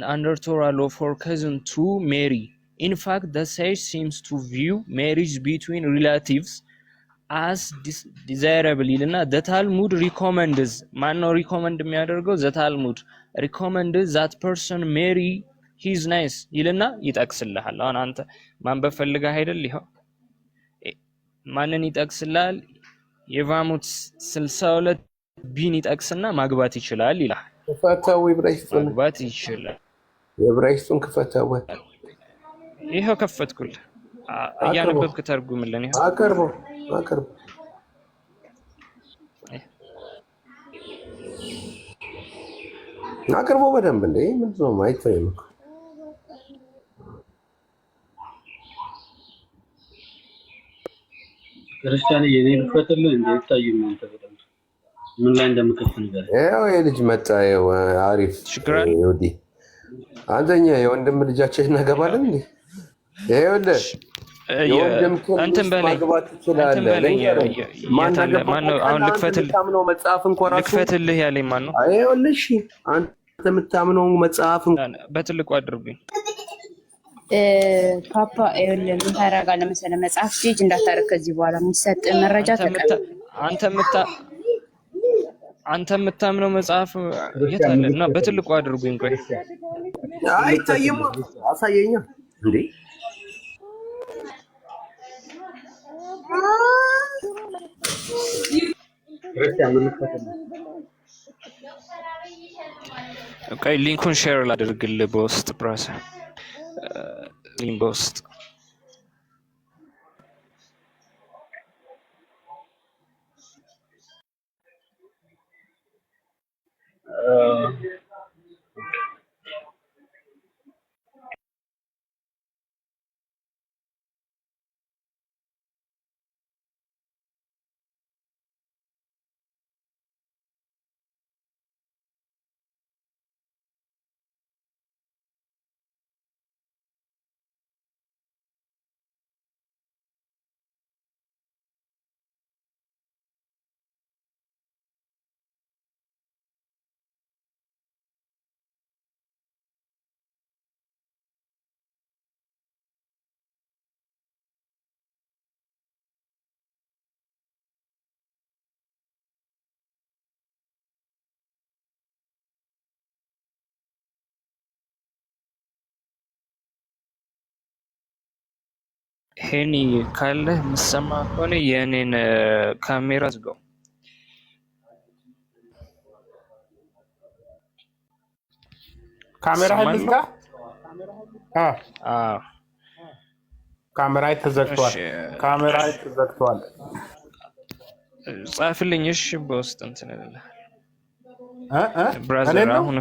under Torah law for cousin to marry. In fact, the sage seems to view marriage between relatives as desirable ይልና the Talmud recommends ማን ነው recommend የሚያደርገው? the Talmud recommends that person marry his nice ይልና ይጠቅስልሃል። አሁን አንተ ማንበብ ፈልገህ አይደል? ይኸው ማንን ይጠቅስልሃል? የቫሙት 62 ቢን ይጠቅስና ማግባት ይችላል ይላል። ክፈተው ኤብራይስጡን ማግባት ይችላል። ኤብራይስጡን ክፈተው። ይኸው ከፈትኩልህ። እያነበብክ ተርጉምልን። ይኸው አቀርበው በደንብ እንዴ። ምንድን ነው አይታይም እኮ ክርስቲያን የኔ ልፈትልህ እንዴ? ይታየኝ ነው ተበደም ምን ላይ እንደምከፍት ነገር ያው የልጅ መጣ። ያው አሪፍ ይወዲ አንተኛ የወንድም ልጃችን እናገባለን እንዴ? ይኸውልህ አንተም በላይ ማነው አሁን ልክፈትልህ ያለኝ ማን ነው? ይኸውልህ አንተ የምታምነው መጽሐፍ በትልቁ አድርጉኝ። ፓፓ ይኸውልህ ምን ታደርጋለህ መሰለህ? መጽሐፍ ጂጅ እንዳታረግ ከዚህ በኋላ የሚሰጥ መረጃ ተቀበል። አንተ የምታምነው መጽሐፍ የት አለ? እና በትልቁ አድርጉኝ። ቆይ አይታየም፣ አሳየኛ እንዴ። ቆይ ሊንኩን ሼር ላድርግልህ በውስጥ ፕራስ ሊንክ በውስጥ ሄኒ ካለ ምሰማ ከሆነ የኔን ካሜራ ዝጋው። ካሜራ ዝጋ። ካሜራ ተዘግቷል። ጻፍልኝ እሺ፣ በውስጥ እንትን እልልሃለሁ። ብራዘር አሁን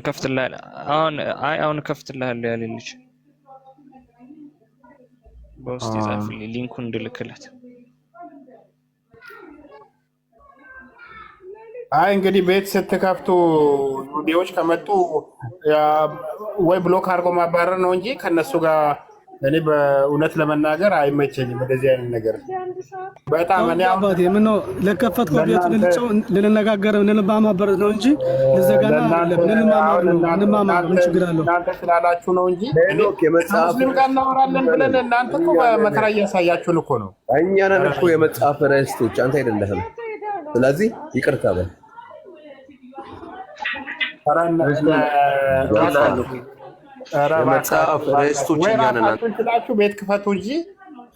ከፍትልሃለሁ ያለልኝ በውስጥ ይጻፍልኝ ሊንኩን እንድልክለት። እንግዲህ ቤት ስትከፍቱ ቪዲዮዎች ከመጡ ወይ ብሎክ አድርጎ ማባረር ነው እንጂ ከነሱ ጋር እኔ በእውነት ለመናገር አይመቸኝም እንደዚህ አይነት ነገር። በጣም እኔ አባቴ ምን ነው ለከፈትኩ ቤት ልንነጋገር ልንማማር ነው እንጂ ለዘጋና ልንማማር ምን ችግር አለው? እናንተ ስላላችሁ ነው እንጂ ሙስሊም ጋር እናወራለን ብለን እናንተ እኮ በመከራ እያሳያችሁን እኮ ነው። እኛ ነን እኮ የመጽሐፍ ርዕስቶች፣ አንተ አይደለህም። ስለዚህ ይቅርታ በል። የመጽሐፍ ርዕስቶች እኛ ነን። አንተላችሁ ቤት ክፈቱ እንጂ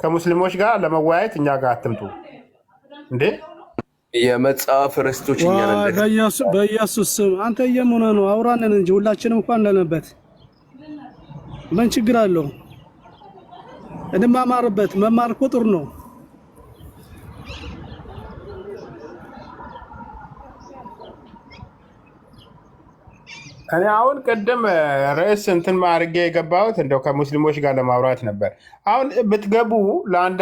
ከሙስሊሞች ጋር ለመወያየት እኛ ጋር አትምጡ እንዴ። የመጽሐፍ ርዕስቶች እኛ ነን። በኢየሱስ ስም አንተ የምን ነው? አውራንን እንጂ ሁላችንም እንኳን ለነበት ምን ችግር አለው? እንማማርበት። መማር ቁጥር ነው። እኔ አሁን ቅድም ርዕስ እንትን አድርጌ የገባሁት እንደው ከሙስሊሞች ጋር ለማውራት ነበር። አሁን ብትገቡ ለአንድ